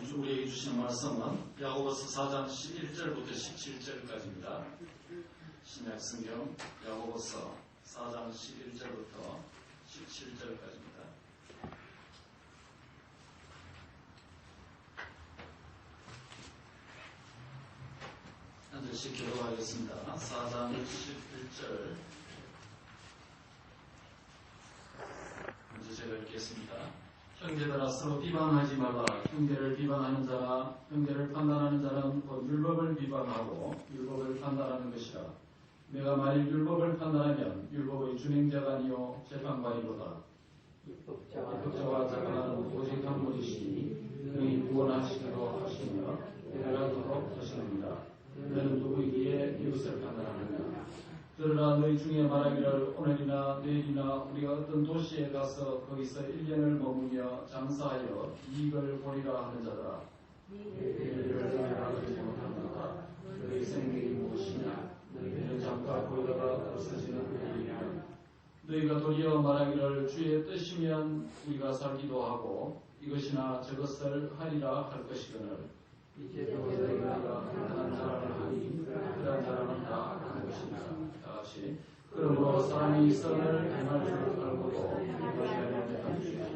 우리에게 주시는 말씀은 야고보서 4장 11절부터 17절까지입니다. 신약 성경 야고보서 4장 11절부터 17절까지입니다. 한 절씩 기록하겠습니다. 4장 11절 먼저 제가 읽겠습니다. 형제들아 서로 비방하지 말라. 형제를 비방하는 자나 형제를 판단하는 자는 곧 율법을 비방하고 율법을 판단하는 것이라. 내가 만일 율법을 판단하면 율법의 준행자가 아니요 재판관이로다. 율법자와 재판하는 오직 한 분이시니 그의 구원하시기로 하시며 해하도록 하시느니라. 너는 누구이기에 이웃을 판단하느냐. 들으라. 너희 중에 말하기를 오늘이나 내일이나 우리가 어떤 도시에 가서 거기서 1년을 머무며 장사하여 이익을 보리라 하는 자들아. 너희를 알지 못한다. 너희 생명이 무엇이냐. 너희는 잠깐 보다가 없어지는 일이냐. 너희가 도리어 말하기를 주의 뜻이면 우리가 살기도 하고 이것이나 저것을 하리라 할 것이거늘 이제도 너희가 그러한 자랑을 하니 그러한 자랑은 다 하는 것이니라. 다같이 그러므로 사람이 선을 행할 줄 알고도 이것이 아니하는 주의라.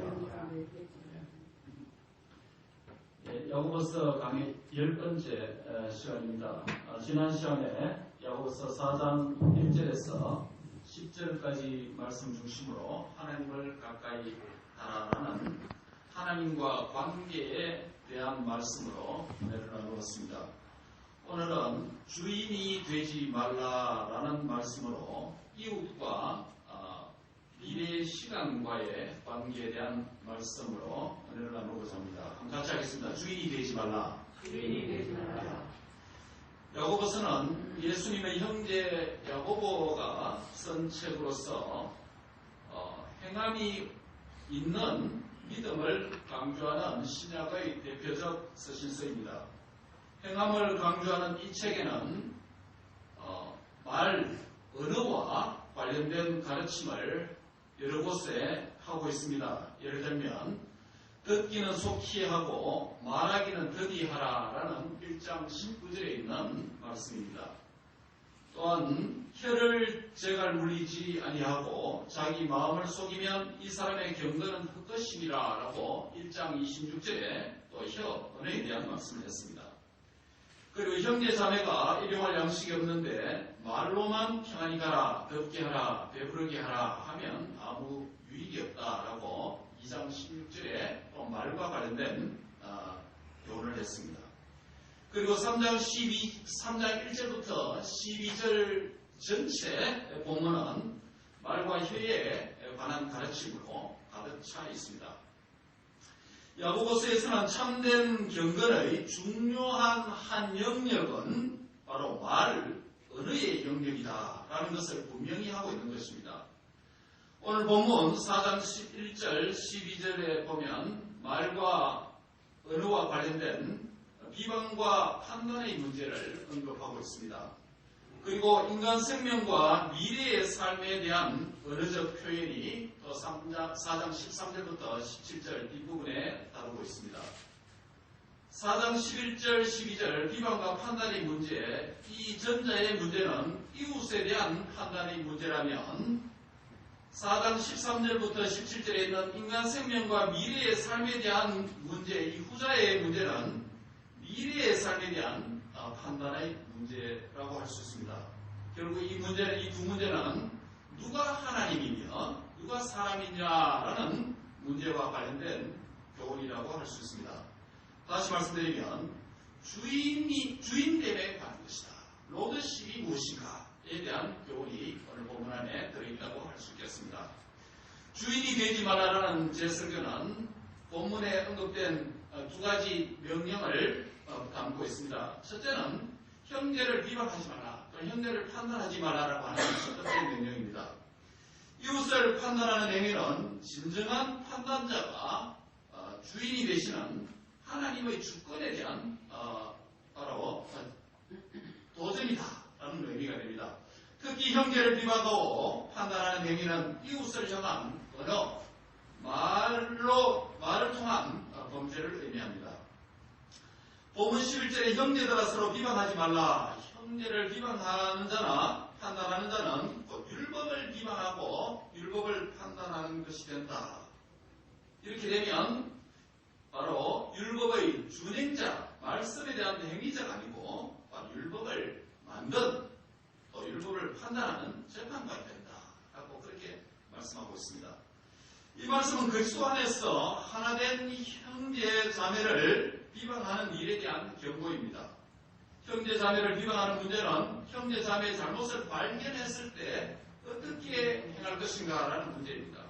야고보서 강의 10번째 시간입니다. 지난 시간에 야고보서 4장 1절에서 10절까지 말씀 중심으로 하나님을 가까이 하라는 하나님과 관계에 대한 말씀으로 은혜를 나누었습니다. 오늘은 주인이 되지 말라라는 말씀으로 이웃과 미래의 시간과의 관계에 대한 말씀으로 은혜를 나누고자 합니다. 한번 같이 하겠습니다. 주인이 되지 말라. 주인이 되지 말라. 야고보서는 예수님의 형제 야고보가 쓴 책으로서 행함이 있는 믿음을 강조하는 신약의 대표적 서신서입니다. 행함을 강조하는 이 책에는 말, 언어와 관련된 가르침을 여러 곳에 하고 있습니다. 예를 들면 듣기는 속히 하고 말하기는 더디 하라라는 1장 19절에 있는 말씀입니다. 또한 혀를 제갈 물리지 아니하고 자기 마음을 속이면 이 사람의 경건은 헛것임이라 라고 1장 26절에 또 혀, 언어에 대한 말씀을 했습니다. 그리고 형제 자매가 일용할 양식이 없는데 말로만 평안히 가라, 덥게 하라, 배부르게 하라 하면 아무 유익이 없다라고 2장 16절에 또 말과 관련된 교훈을 했습니다. 그리고 3장 1절부터 12절 전체 본문은 말과 혀에 관한 가르침으로 가득 차 있습니다. 야고보서에서는 참된 경건의 중요한 한 영역은 바로 말, 언어의 영역이다라는 것을 분명히 하고 있는 것입니다. 오늘 본문 4장 11절, 12절에 보면 말과 언어와 관련된 비방과 판단의 문제를 언급하고 있습니다. 그리고 인간 생명과 미래의 삶에 대한 언어적 표현이 또 4장 13절부터 17절 뒷부분에 다루고 있습니다. 4장 11절, 12절 비방과 판단의 문제, 이 전자의 문제는 이웃에 대한 판단의 문제라면 4장 13절부터 17절에 있는 인간 생명과 미래의 삶에 대한 문제, 이 후자의 문제는 미래의 삶에 대한 판단의 문제라고 할 수 있습니다. 결국 이 두 문제는 누가 하나님이며 누가 사람이냐라는 문제와 관련된 교훈이라고 할 수 있습니다. 다시 말씀드리면 주인 때문에 가는 것이다. 로드십이 무엇인가에 대한 교훈이 오늘 본문 안에 들어있다고 할 수 있겠습니다. 주인이 되지 말라라는 제 설교는 본문에 언급된 두 가지 명령을 담고 있습니다. 첫째는 형제를 비방하지 말라, 또 형제를 판단하지 말라라고 하는 첫 번째 명령입니다. 이웃을 판단하는 행위는 진정한 판단자가 주인이 되시는 하나님의 주권에 대한 바로 도전이다라는 의미가 됩니다. 특히 형제를 비방하고 판단하는 행위는 이웃을 향한 언어, 말을 통한 범죄를 의미합니다. 본문 11절에 형제들아 서로 비방하지 말라. 형제를 비방하는 자나 판단하는 자는 곧 율법을 비방하고 율법을 판단하는 것이 된다. 이렇게 되면 바로 율법의 준행자, 말씀에 대한 행위자가 아니고 바로 율법을 만든 또 율법을 판단하는 재판관이 된다. 라고 그렇게 말씀하고 있습니다. 이 말씀은 그리스도 안에서 하나된 형제 자매를 비방하는 일에 대한 경고입니다. 형제 자매를 비방하는 문제는 형제 자매의 잘못을 발견했을 때 어떻게 행할 것인가라는 문제입니다.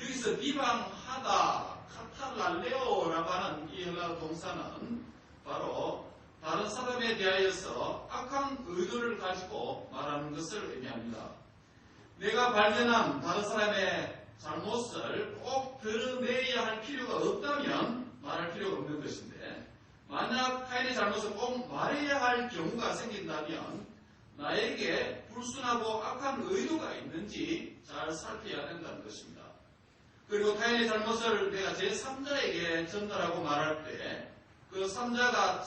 여기서 비방하다, 카탈랄레오라고 하는 이 헬라어 동사는 바로 다른 사람에 대하여서 악한 의도를 가지고 말하는 것을 의미합니다. 내가 발견한 다른 사람의 잘못을 꼭 드러내야 할 필요가 없다면 말할 필요가 없는 것인데, 만약 타인의 잘못을 꼭 말해야 할 경우가 생긴다면 나에게 불순하고 악한 의도가 있는지 잘 살펴야 된다는 것입니다. 그리고 타인의 잘못을 내가 제3자에게 전달하고 말할 때 그 3자가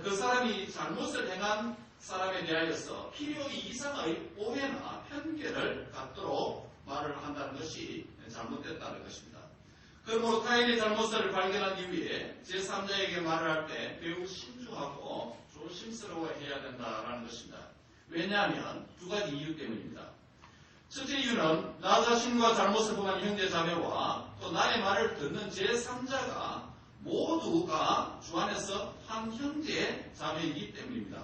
그 사람이 잘못을 행한 사람에 대하여서 필요 이상의 오해나 편견을 갖도록 말을 한다는 것이 잘못됐다는 것입니다. 그러므로 타인의 잘못을 발견한 이후에 제3자에게 말을 할 때 매우 신중하고 조심스러워해야 된다는 것입니다. 왜냐하면 두 가지 이유 때문입니다. 첫째 이유는 나 자신과 잘못을 범한 형제 자매와 또 나의 말을 듣는 제3자가 모두가 주 안에서 한 형제 자매이기 때문입니다.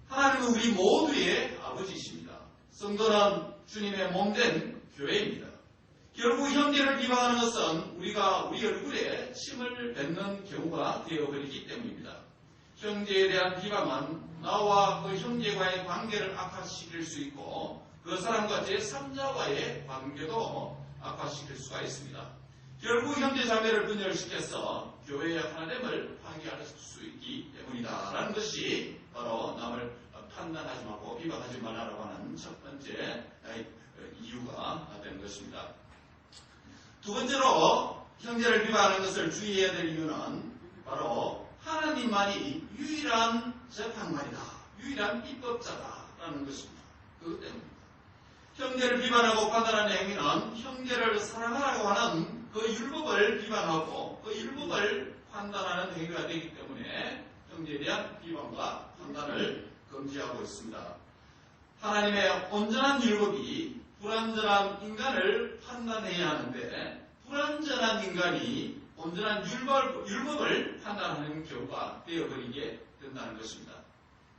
하나님은 우리 모두의 아버지이십니다. 성도는 주님의 몸된 교회입니다. 결국 형제를 비방하는 것은 우리가 우리 얼굴에 침을 뱉는 경우가 되어버리기 때문입니다. 형제에 대한 비방은 나와 그 형제와의 관계를 악화시킬 수 있고 그 사람과 제3자와의 관계도 악화시킬 수가 있습니다. 결국 형제 자매를 분열시켜서 교회의 하나됨을 파괴할 수 있기 때문이다라는 것이 바로 남을 판단하지 말고 비방하지 말라고 하는 첫 번째 이유가 되는 것입니다. 두 번째로 형제를 비방하는 것을 주의해야 될 이유는 바로 하나님만이 유일한 재판관이다, 유일한 입법자다라는 것입니다. 그것 때문입니다. 형제를 비방하고 판단하는 행위는 형제를 사랑하라고 하는 그 율법을 비방하고 그 율법을 판단하는 행위가 되기 때문에 형제에 대한 비방과 판단을 금지하고 있습니다. 하나님의 온전한 율법이 불완전한 인간을 판단해야 하는데 불완전한 인간이 온전한 율법을 판단하는 경우가 되어버리게 된다는 것입니다.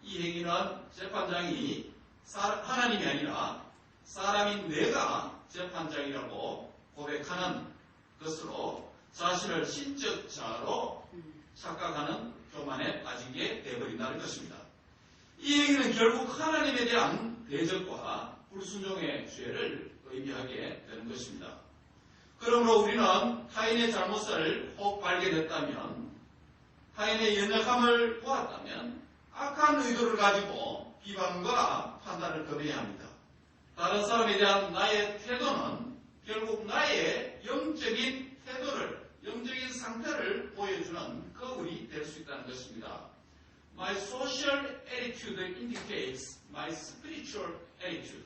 이 행위는 재판장이 하나님이 아니라 사람인 내가 재판장이라고 고백하는 것으로 자신을 신적자로 착각하는 교만에 빠지게 되어버린다는 것입니다. 이 행위는 결국 하나님에 대한 대적과 불순종의 죄를 의미하게 되는 것입니다. 그러므로 우리는 타인의 잘못을 혹 발견했다면, 타인의 연약함을 보았다면 악한 의도를 가지고 비방과 판단을 금해야 합니다. 다른 사람에 대한 나의 태도는 결국 나의 영적인 태도를, 영적인 상태를 보여주는 거울이 될 수 있다는 것입니다. My social attitude indicates my spiritual attitude.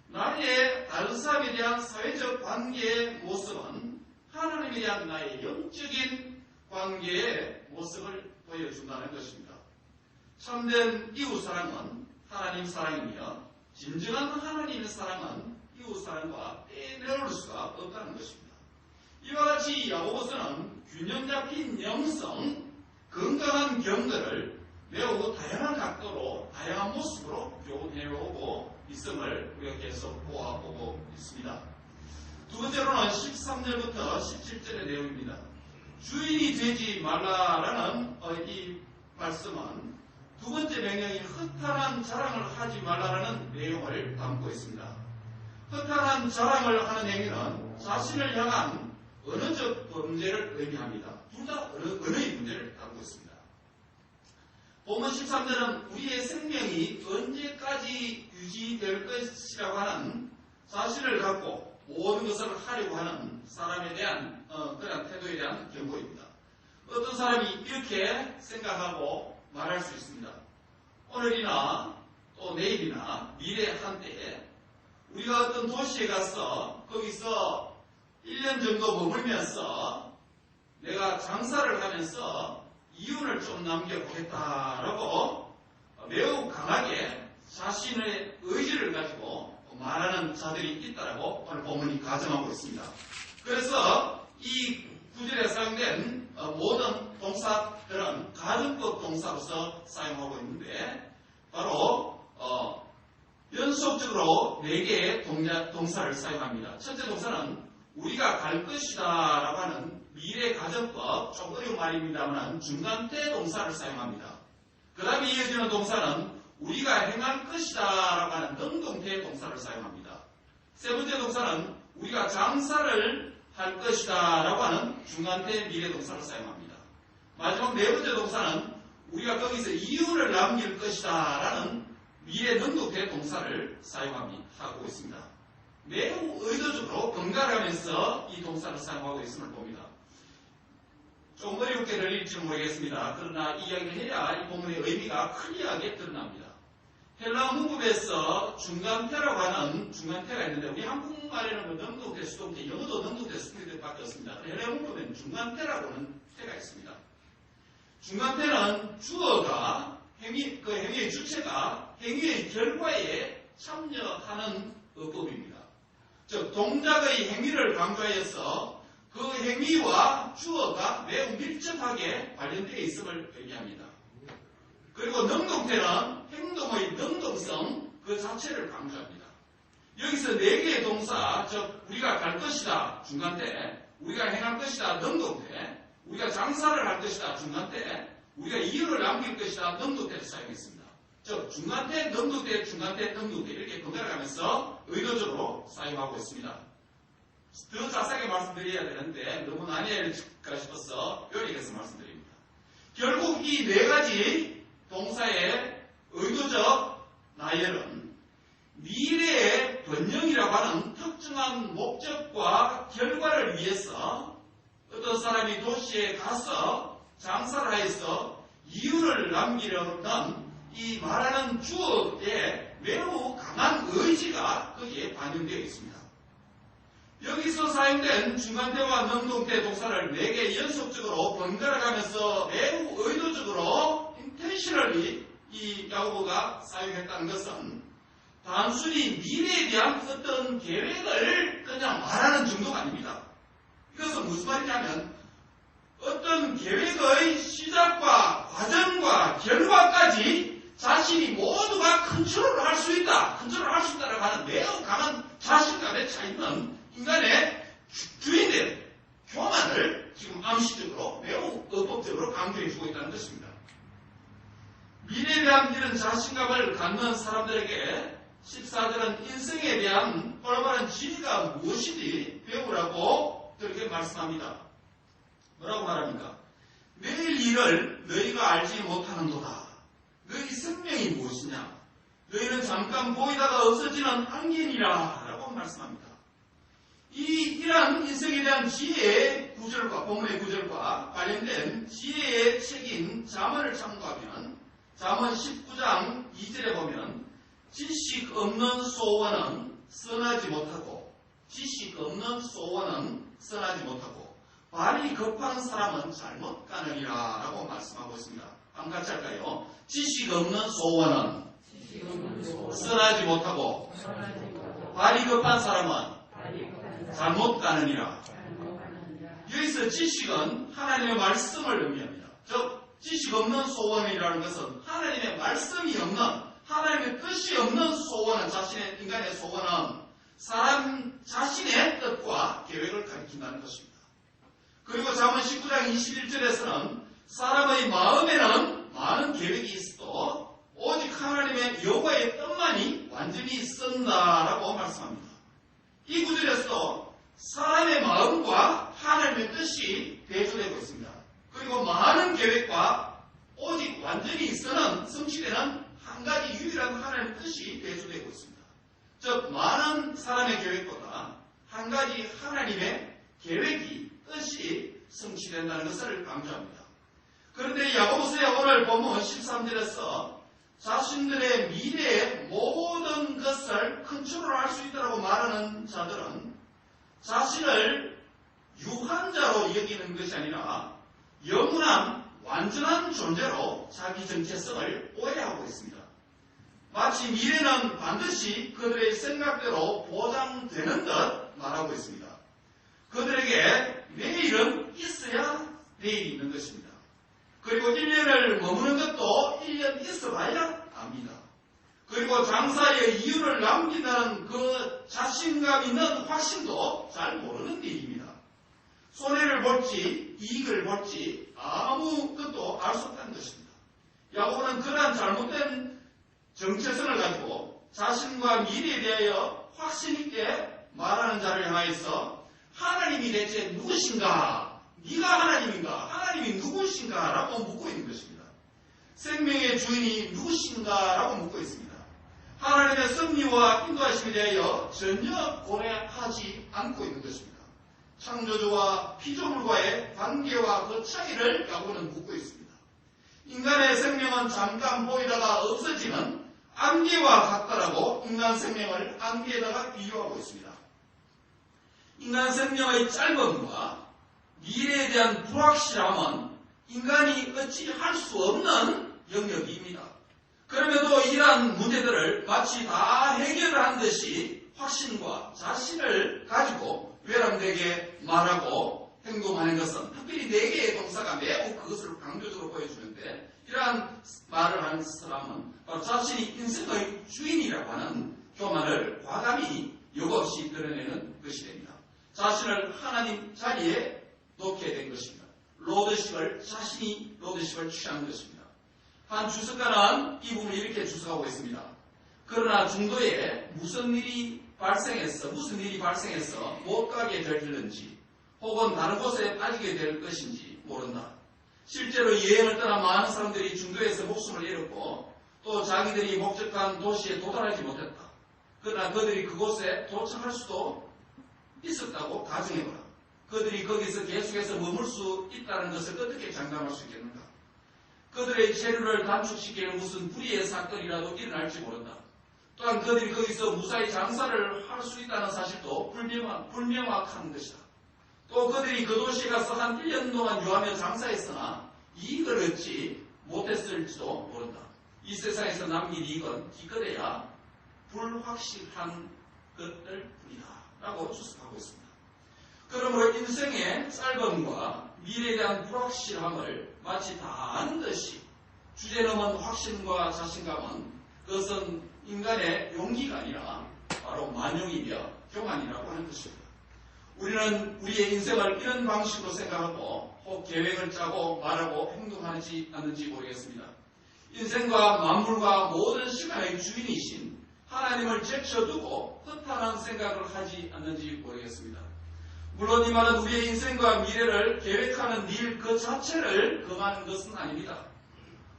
나의 다른 사람에 대한 사회적 관계의 모습은 하나님에 대한 나의 영적인 관계의 모습을 보여준다는 것입니다. 참된 이웃사랑은 하나님 사랑이며 진정한 하나님의 사랑은 이웃사랑과 떼내놓을 수가 없다는 것입니다. 이와 같이 야고보서는 균형 잡힌 영성, 건강한 경들을 매우 다양한 각도로, 다양한 모습으로 교훈해오고 있음을 우리가 계속 보아보고 있습니다. 두 번째로는 13절부터 17절의 내용입니다. 주인이 되지 말라라는 이 말씀은 두 번째 명령인 허탄한 자랑을 하지 말라라는 내용을 담고 있습니다. 허탄한 자랑을 하는 행위는 자신을 향한 언어적 범죄를 의미합니다. 둘 다 언어의 문제를 담고 있습니다. 본문 13절은 우리의 생명이 언제까지 유지될 것이라고 하는 자신을 갖고 모든 것을 하려고 하는 사람에 대한 그런 태도에 대한 경고입니다. 어떤 사람이 이렇게 생각하고 말할 수 있습니다. 오늘이나 또 내일이나 미래 한때에 우리가 어떤 도시에 가서 거기서 1년 정도 머물면서 내가 장사를 하면서 이윤을 좀 남겨보겠다라고 매우 강하게 자신의 의지를 가지고 말하는 자들이 있다라고 오늘 본문이 가정하고 있습니다. 그래서 이 구절에 사용된 모든 동사들은 가정법 동사로서 사용하고 있는데 바로 연속적으로 4개의 동사를 사용합니다. 첫째 동사는 우리가 갈 것이다 라고 하는 미래 가정법, 좀 어려운 말입니다만 중간태 동사를 사용합니다. 그 다음에 이어지는 동사는 우리가 행할 것이다 라고 하는 능동태 동사를 사용합니다. 세 번째 동사는 우리가 장사를 할 것이다 라고 하는 중간태 미래 동사를 사용합니다. 마지막 네 번째 동사는 우리가 거기서 이유를 남길 것이다 라는 미래 능동태 동사를 사용하고 있습니다. 매우 의도적으로 번갈아가면서 이 동사를 사용하고 있음을 봅니다. 좀 어렵게 들릴지는 모르겠습니다. 그러나 이야기를 해야 이 본문의 의미가 클리어하게 드러납니다. 헬라 문법에서 중간태라고 하는 중간태가 있는데 우리 한국말에는 능동태, 수동태, 영어도 능동태, 수동태밖에 없습니다. 헬라 문법에는 중간태라고 하는 태가 있습니다. 중간태는 주어가 그 행위의 주체가 행위의 결과에 참여하는 어법입니다. 즉 동작의 행위를 강조하여서 그 행위와 주어가 매우 밀접하게 관련되어 있음을 얘기합니다. 그리고 능동태는 행동의 능동성 그 자체를 강조합니다. 여기서 4개의 동사, 즉 우리가 갈 것이다 중간태, 우리가 행할 것이다 능동태, 우리가 장사를 할 것이다 중간태, 우리가 이유를 남길 것이다 능동태를 사용했습니다. 즉 중간태, 능동태, 중간태, 능동태 이렇게 번갈아가면서 의도적으로 사용하고 있습니다. 더 자세하게 말씀드려야 되는데 너무 난해할까 싶어서 요약해서 말씀드립니다. 결국 이 4가지 동사의 의도적 나열은 미래의 번영이라고 하는 특정한 목적과 결과를 위해서 어떤 사람이 도시에 가서 장사를 하여서 이유를 남기려는 이 말하는 주어에 매우 강한 의지가 거기에 반영되어 있습니다. 여기서 사용된 중간태와 능동태 동사를 4개 연속적으로 번갈아가면서 매우 의도적으로 intentionally 이 야고보가 사용했다는 것은 단순히 미래에 대한 어떤 계획을 그냥 말하는 정도가 아닙니다. 이것은 무슨 말이냐면 어떤 계획의 시작과 과정과 결과까지 자신이 모두가 컨트롤을 할 수 있다. 컨트롤을 할 수 있다라고 하는 매우 강한 자신감에 차있는 인간의 주인된 교만을 지금 암시적으로 매우 어법적으로 강조해주고 있다는 것입니다. 미래에 대한 이런 자신감을 갖는 사람들에게 14절은 인생에 대한 올바른 진리가 무엇인지 배우라고 그렇게 말씀합니다. 뭐라고 말합니까? 내일 일을 너희가 알지 못하는도다. 너희 생명이 무엇이냐? 너희는 잠깐 보이다가 없어지는 안개니라 라고 말씀합니다. 이러한 인생에 대한 지혜의 구절과 본문의 구절과 관련된 지혜의 책인 잠언을 참고하면 잠언 19장 2절에 보면 지식 없는 소원은 선하지 못하고 지식 없는 소원은 선하지 못하고 발이 급한 사람은 잘못 가느니라 라고 말씀하고 있습니다. 한번 같이 할까요? 지식 없는 소원은 선하지 못하고 발이 급한 사람은 잘못 가느니라. 여기서 지식은 하나님의 말씀을 의미합니다. 즉 지식 없는 소원이라는 것은 하나님의 말씀이 없는 하나님의 뜻이 없는 소원은 자신의 인간의 소원은 사람 자신의 뜻과 계획을 가리킨다는 것입니다. 그리고 잠언 19장 21절에서는 사람의 마음에는 많은 계획이 있어도 오직 하나님의 여호와의 뜻만이 완전히 쓴다라고 말씀합니다. 이 구절에서도 사람의 마음과 하나님의 뜻이 대조되고 있습니다. 그리고 많은 계획과 오직 완전히 쓰는 성취되는 한 가지 유일한 하나님의 뜻이 대조되고 있습니다. 즉 많은 사람의 계획보다 한 가지 하나님의 계획이 뜻이 성취된다는 것을 강조합니다. 그런데 야고보서의 오늘 보면 13절에서 자신들의 미래의 모든 것을 컨트롤할 수 있다고 말하는 자들은 자신을 유한자로 여기는 것이 아니라 영원한 완전한 존재로 자기 정체성을 오해하고 있습니다. 마치 미래는 반드시 그들의 생각대로 보장되는 듯 말하고 있습니다. 그들에게 내일은 있어야 내일이 있는 것입니다. 그리고 1년을 머무는 것도 1년 있어봐야 압니다. 그리고 장사의 이유를 남긴다는 그 자신감 있는 확신도 잘 모르는 일입니다. 손해를 볼지 이익을 볼지 아무것도 알 수 없다는 것입니다. 야고보는 그러한 잘못된 정체성을 가지고 자신과 미래에 대하여 확신 있게 말하는 자를 향하여서 하나님이 대체 누구신가? 네가 하나님인가? 하나님이 누구신가? 라고 묻고 있는 것입니다. 생명의 주인이 누구신가? 라고 묻고 있습니다. 하나님의 섭리와 인도하심에 대하여 전혀 고려하지 않고 있는 것입니다. 창조주와 피조물과의 관계와 그 차이를 야고보는 묻고 있습니다. 인간의 생명은 잠깐 보이다가 없어지는 안개와 같다라고 인간 생명을 안개에다가 비유하고 있습니다. 인간 생명의 짧음과 미래에 대한 불확실함은 인간이 어찌 할 수 없는 영역입니다. 그럼에도 이러한 문제들을 마치 다 해결한 듯이 확신과 자신을 가지고 외람되게 말하고 행동하는 것은 특별히 4개의 동사가 매우 그것을 강조적으로 보여주는데 이러한 말을 하는 사람은 바로 자신이 인생의 주인이라고 하는 교만을 과감히 욕없이 드러내는 것이 됩니다. 자신을 하나님 자리에 놓게 된 것입니다. 자신이 로드십을 취한 것입니다. 한 주석가는 이 부분을 이렇게 주석하고 있습니다. 그러나 중도에 무슨 일이 발생해서 못 가게 될는지 혹은 다른 곳에 빠지게 될 것인지 모른다. 실제로 여행을 떠나 많은 사람들이 중도에서 목숨을 잃었고 또 자기들이 목적한 도시에 도달하지 못했다. 그러나 그들이 그곳에 도착할 수도 있었다고 가정해보라. 그들이 거기서 계속해서 머물 수 있다는 것을 어떻게 장담할 수 있겠는가? 그들의 체류를 단축시키는 무슨 불의의 사건이라도 일어날지 모른다. 또한 그들이 거기서 무사히 장사를 할 수 있다는 사실도 불명확한 것이다. 또 그들이 그 도시에 가서 한 1년 동안 유하며 장사했으나 이익을 얻지 못했을지도 모른다. 이 세상에서 남긴 이익은 기껏해야 불확실한 것들 뿐이다. 라고 추측하고 있습니다. 그러므로 인생의 짧음과 미래에 대한 불확실함을 마치 다 아는 듯이 주제넘은 확신과 자신감은 그것은 인간의 용기가 아니라 바로 만용이며 교만이라고 하는 것입니다. 우리는 우리의 인생을 이런 방식으로 생각하고 혹 계획을 짜고 말하고 행동하지 않는지 모르겠습니다. 인생과 만물과 모든 시간의 주인이신 하나님을 제쳐두고 허탄한 생각을 하지 않는지 모르겠습니다. 물론 이 말은 우리의 인생과 미래를 계획하는 일 그 자체를 금하는 것은 아닙니다.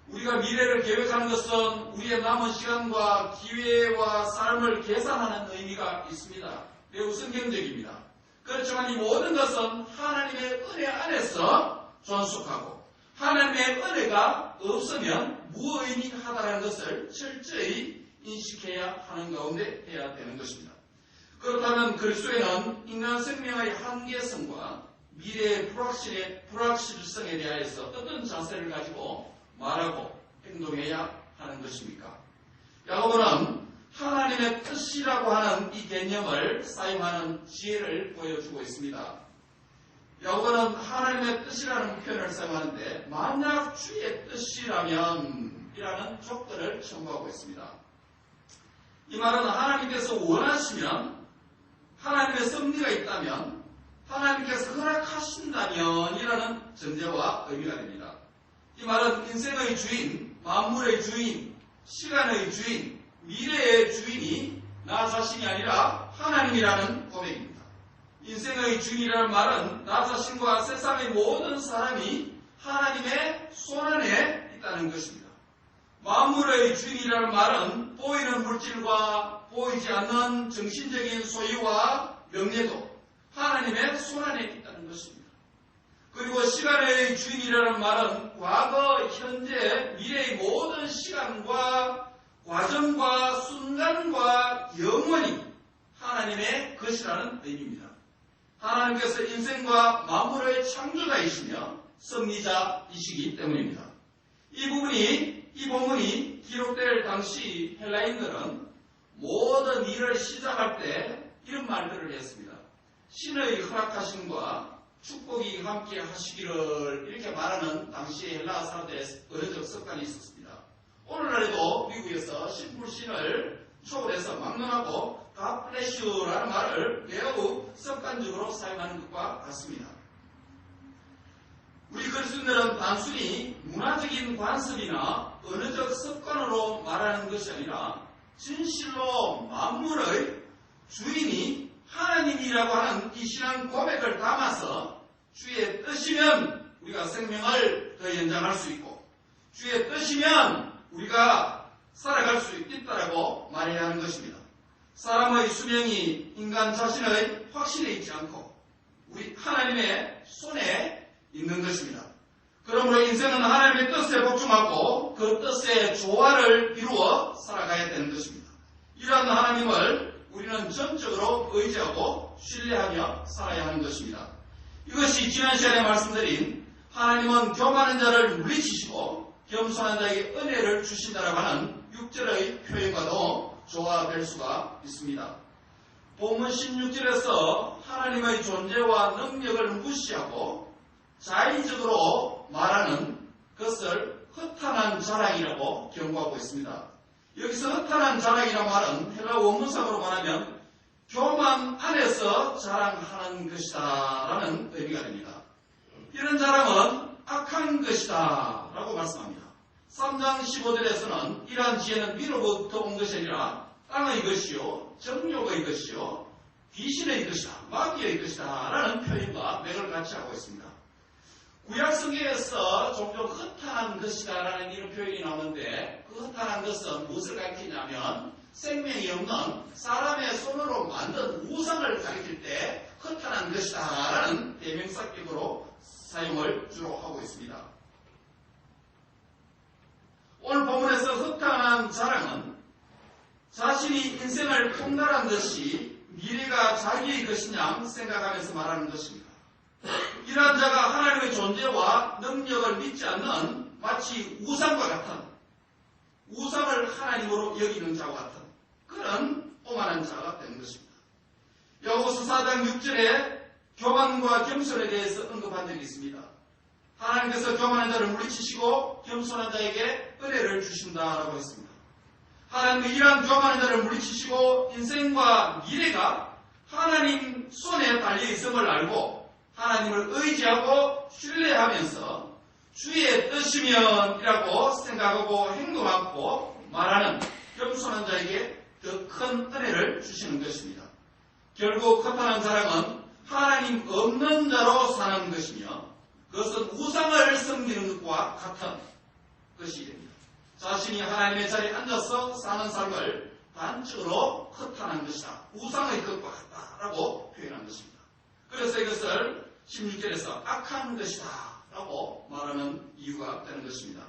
우리가 미래를 계획하는 것은 우리의 남은 시간과 기회와 삶을 계산하는 의미가 있습니다. 매우 성경적입니다. 그렇지만 이 모든 것은 하나님의 은혜 안에서 존속하고 하나님의 은혜가 없으면 무의미하다는 것을 철저히 인식해야 하는 가운데 해야 되는 것입니다. 그렇다면 그리스도에는 인간 생명의 한계성과 미래의 불확실성에 대하여서 어떤 자세를 가지고 말하고 행동해야 하는 것입니까? 야고보는 하나님의 뜻이라고 하는 이 개념을 사용하는 지혜를 보여주고 있습니다. 야고보는 하나님의 뜻이라는 표현을 사용하는데 만약 주의 뜻이라면 이라는 조건을 첨부하고 있습니다. 이 말은 하나님께서 원하시면 하나님의 섭리가 있다면 하나님께서 허락하신다면 이라는 전제와 의미가 됩니다. 이 말은 인생의 주인, 만물의 주인, 시간의 주인, 미래의 주인이 나 자신이 아니라 하나님이라는 고백입니다. 인생의 주인이라는 말은 나 자신과 세상의 모든 사람이 하나님의 손안에 있다는 것입니다. 만물의 주인이라는 말은 보이는 물질과 보이지 않는 정신적인 소유와 명예도 하나님의 손안에 있다는 것입니다. 그리고 시간의 주인이라는 말은 과거, 현재, 미래의 모든 시간과 과정과 순간과 영원히 하나님의 것이라는 의미입니다. 하나님께서 인생과 만물의 창조자이시며 섭리자이시기 때문입니다. 이 본문이 기록될 당시 헬라인들은 모든 일을 시작할 때 이런 말들을 했습니다. 신의 허락하심과 축복이 함께 하시기를 이렇게 말하는 당시의 헬라 사람들의 어려적 습관이 있었습니다. 오늘날에도 미국에서 신불신을 초월해서 막론하고 God bless you라는 말을 매우 습관적으로 사용하는 것과 같습니다. 우리 그리스도인들은 단순히 문화적인 관습이나 언어적 습관으로 말하는 것이 아니라 진실로 만물의 주인이 하나님이라고 하는 이 신앙 고백을 담아서 주의 뜻이면 우리가 생명을 더 연장할 수 있고 주의 뜻이면 우리가 살아갈 수 있다라고 말해야 하는 것입니다. 사람의 수명이 인간 자신의 확신에 있지 않고 우리 하나님의 손에 있는 것입니다. 그러므로 인생은 하나님의 뜻에 복종하고 그 뜻의 조화를 이루어 살아가야 되는 것입니다. 이러한 하나님을 우리는 전적으로 의지하고 신뢰하며 살아야 하는 것입니다. 이것이 지난 시간에 말씀드린 하나님은 교만한 자를 물리치시고 겸손한 자에게 은혜를 주신다라고 하는 6절의 표현과도 조화될 수가 있습니다. 본문 16절에서 하나님의 존재와 능력을 무시하고 자의적으로 말하는 것을 허탄한 자랑이라고 경고하고 있습니다. 여기서 허탄한 자랑이라는 말은 헬라 원문상으로 말하면 교만 안에서 자랑하는 것이다 라는 의미가 됩니다. 이런 자랑은 악한 것이다 라고 말씀합니다. 3장 15절에서는 이러한 지혜는 위로부터 온 것이 아니라 땅의 것이요 정욕의 것이요 귀신의 것이다 마귀의 것이다 라는 표현과 맥을 같이 하고 있습니다. 구약 성경에서 종종 허탄한 것이다 라는 이런 표현이 나오는데 그 허탄한 것은 무엇을 가리키냐면 생명이 없는 사람의 손으로 만든 우상을 가리킬 때 허탄한 것이다 라는 대명사격으로 사용을 주로 하고 있습니다. 오늘 본문에서 허탄한 자랑은 자신이 인생을 통달한 것이 미래가 자기의 것이냐 생각하면서 말하는 것입니다. 이러한 자가 하나님의 존재와 능력을 믿지 않는 마치 우상과 같은 우상을 하나님으로 여기는 자와 같은 그런 오만한 자가 되는 것입니다. 야고보서 4장 6절에 교만과 겸손에 대해서 언급한 적이 있습니다. 하나님께서 교만한 자를 물리치시고 겸손한 자에게 은혜를 주신다라고 했습니다. 하나님은 이러한 교만한 자를 물리치시고 인생과 미래가 하나님 손에 달려있음을 알고 하나님을 의지하고 신뢰하면서 주의 뜻이면이라고 생각하고 행동하고 말하는 겸손한 자에게 더 큰 은혜를 주시는 것입니다. 결국 허탄한 자랑은 하나님 없는 자로 사는 것이며 그것은 우상을 섬기는 것과 같은 것이 됩니다. 자신이 하나님의 자리에 앉아서 사는 삶을 단적으로 허탄한 것이다. 우상의 것과 같다라고 표현한 것입니다. 그래서 이것을 16절에서 악한 것이다 라고 말하는 이유가 되는 것입니다.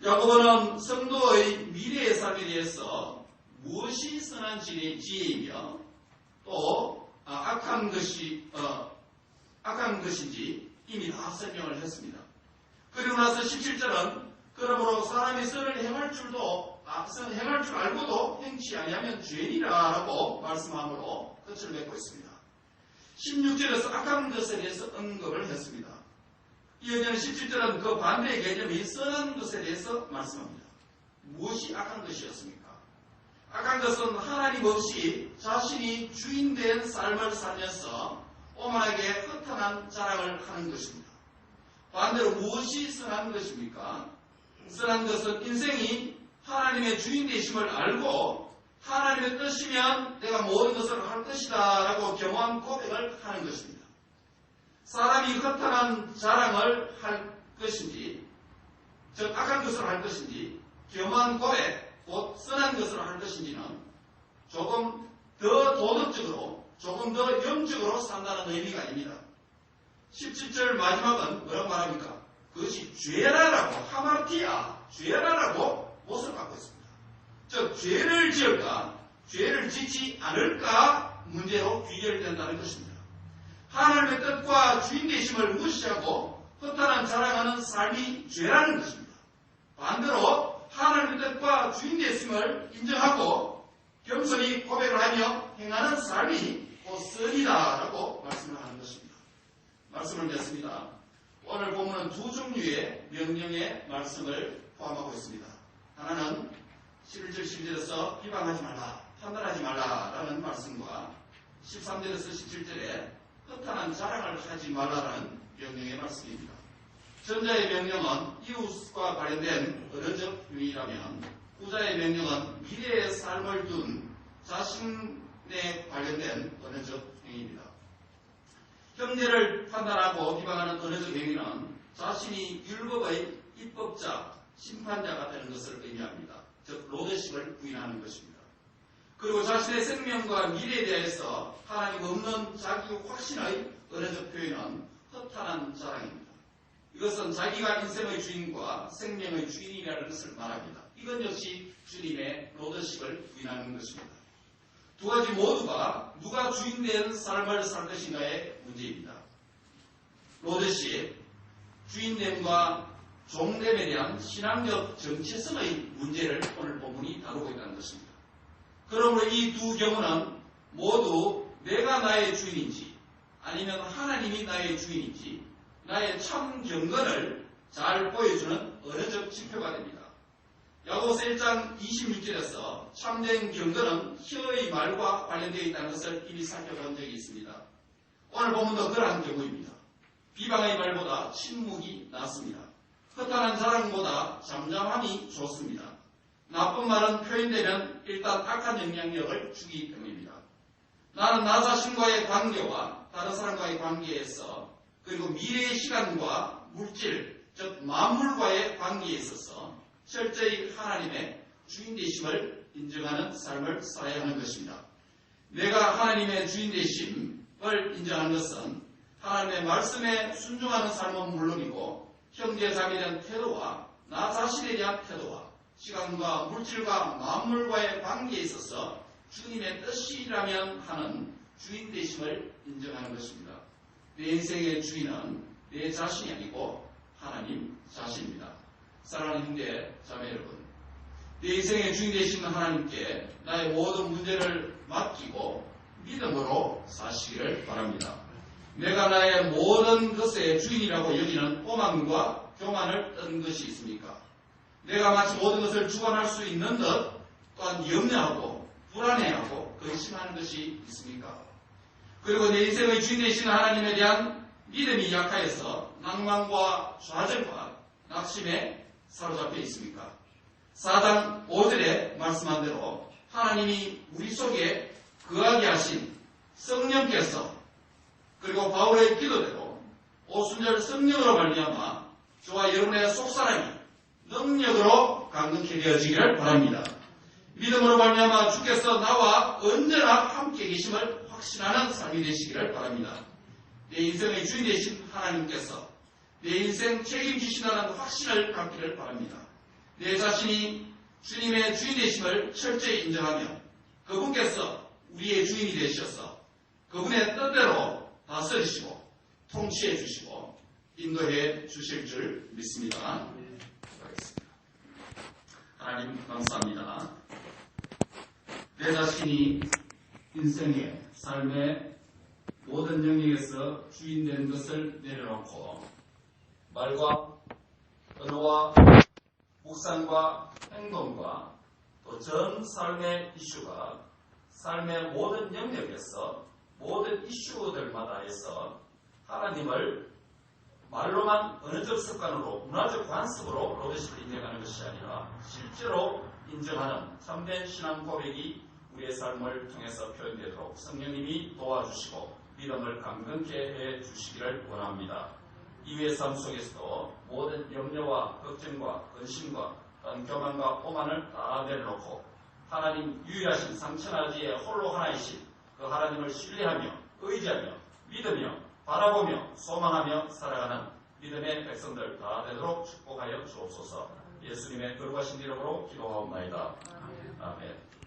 야고보는 성도의 미래의 삶에 대해서 무엇이 선한 지혜이며 또 악한 것인지 이미 다 설명을 했습니다. 그리고 나서 17절은 그러므로 사람이 선을 행할 줄 알고도 행치 아니하면 죄니라 라고 말씀함으로 끝을 맺고 있습니다. 16절에서 악한 것에 대해서 언급을 했습니다. 이어지는 17절은 그 반대의 개념이 선한 것에 대해서 말씀합니다. 무엇이 악한 것이었습니까? 악한 것은 하나님 없이 자신이 주인된 삶을 살면서 오만하게 허탄한 자랑을 하는 것입니다. 반대로 무엇이 선한 것입니까? 선한 것은 인생이 하나님의 주인 되심을 알고 하나님의 뜻이면 내가 모든 것을 할 것이다 라고 겸허한 고백을 하는 것입니다. 사람이 허탄한 자랑을 할 것인지 즉 악한 것을 할 것인지 겸허한 고백 곧 선한 것을 할 것인지는 조금 더 도덕적으로 조금 더 영적으로 산다는 의미가 아닙니다. 17절 마지막은 뭐라고 말합니까? 그것이 죄라라고, 하마르티아, 죄라라고 못을 갖고 있습니다. 즉 죄를 지을까, 죄를 짓지 않을까 문제로 귀결된다는 것입니다. 하나님의 뜻과 주인 되심을 무시하고 허탄한 자랑하는 삶이 죄라는 것입니다. 반대로 하나님의 뜻과 주인 되심을 인정하고 겸손히 고백을 하며 행하는 삶이 곧 선이다라고 말씀을 하는 것입니다. 말씀을 맺습니다. 오늘 본문은 두 종류의 명령의 말씀을 포함하고 있습니다. 하나는 11절 12절에서 비방하지 말라, 판단하지 말라라는 말씀과 13절에서 17절에 허탄한 자랑을 하지 말라라는 명령의 말씀입니다. 전자의 명령은 이웃과 관련된 언어적 유의라면 후자의 명령은 미래의 삶을 둔 자신에 관련된 언어적 행위입니다. 형제를 판단하고 비방하는 언어적 행위는 자신이 율법의 입법자, 심판자가 되는 것을 의미합니다. 즉 로더십을 부인하는 것입니다. 그리고 자신의 생명과 미래에 대해서 하나님 없는 자기 확신의 언어적 표현은 허탄한 자랑입니다. 이것은 자기가 인생의 주인과 생명의 주인이라는 것을 말합니다. 이건 역시 주님의 로더십을 부인하는 것입니다. 두 가지 모두가 누가 주인된 삶을 살 것인가의 문제입니다. 로더십, 주인됨과 종됨에 대한 신앙적 정체성의 문제를 오늘 본문이 다루고 있다는 것입니다. 그러므로 이 두 경우는 모두 내가 나의 주인인지 아니면 하나님이 나의 주인인지 나의 참 경건을 잘 보여주는 언어적 지표가 됩니다. 야고보서 1장 26절에서 참된 경건은 혀의 말과 관련되어 있다는 것을 이미 살펴본 적이 있습니다. 오늘 본문도 그러한 경우입니다. 비방의 말보다 침묵이 낫습니다. 허탄한 자랑보다 잠잠함이 좋습니다. 나쁜 말은 표현되면 일단 악한 영향력을 주기 때문입니다. 나는 나 자신과의 관계와 다른 사람과의 관계에서 그리고 미래의 시간과 물질, 즉 만물과의 관계에 있어서 철저히 하나님의 주인 되심을 인정하는 삶을 살아야 하는 것입니다. 내가 하나님의 주인 되심을 인정하는 것은 하나님의 말씀에 순종하는 삶은 물론이고 형제 자매에 대한 태도와 나 자신에 대한 태도와 시간과 물질과 만물과의 관계에 있어서 주님의 뜻이라면 하는 주인 되심을 인정하는 것입니다. 내 인생의 주인은 내 자신이 아니고 하나님 자신입니다. 사랑하는 형제 자매 여러분, 내 인생의 주인 되시는 하나님께 나의 모든 문제를 맡기고 믿음으로 사시기를 바랍니다. 내가 나의 모든 것의 주인이라고 여기는 오만과 교만을 뜬 것이 있습니까? 내가 마치 모든 것을 주관할 수 있는 듯 또한 염려하고 불안해하고 근심하는 것이 있습니까? 그리고 내 인생의 주인 되시는 하나님에 대한 믿음이 약하여서 낭만과 좌절과 낙심에 사로잡혀 있습니까? 4장 5절에 말씀한 대로 하나님이 우리 속에 거하게 하신 성령께서 그리고 바울의 기도대로 오순절 성령으로 말미암아 저와 여러분의 속사람이 능력으로 강건케 되어지기를 바랍니다. 믿음으로 말미암아 주께서 나와 언제나 함께 계심을 확신하는 삶이 되시기를 바랍니다. 내 인생의 주인 되신 하나님께서 내 인생 책임지신다는 확신을 갖기를 바랍니다. 내 자신이 주님의 주인 되심을 철저히 인정하며 그분께서 우리의 주인이 되셔서 그분의 뜻대로 다스리시고 통치해 주시고 인도해 주실 줄 믿습니다. 기도하겠습니다. 하나님 감사합니다. 내 자신이 인생의 삶의 모든 영역에서 주인된 것을 내려놓고 말과 언어와 묵상과 행동과 또 전 삶의 이슈가 삶의 모든 영역에서 모든 이슈들마다 해서 하나님을 말로만 언어적 습관으로 문화적 관습으로 로드십을 인정하는 것이 아니라 실제로 인정하는 참된 신앙 고백이 우리의 삶을 통해서 표현되도록 성령님이 도와주시고 믿음을 강건케 해 주시기를 원합니다. 이후의 삶 속에서도 모든 염려와 걱정과 근심과 교만과 오만을 다 내려놓고 하나님 유일하신 삼천하지의 홀로 하나이신 그 하나님을 신뢰하며 의지하며 믿으며 바라보며 소망하며 살아가는 믿음의 백성들 다 되도록 축복하여 주옵소서. 예수님의 거룩하신 이름으로 기도하옵나이다. 아멘.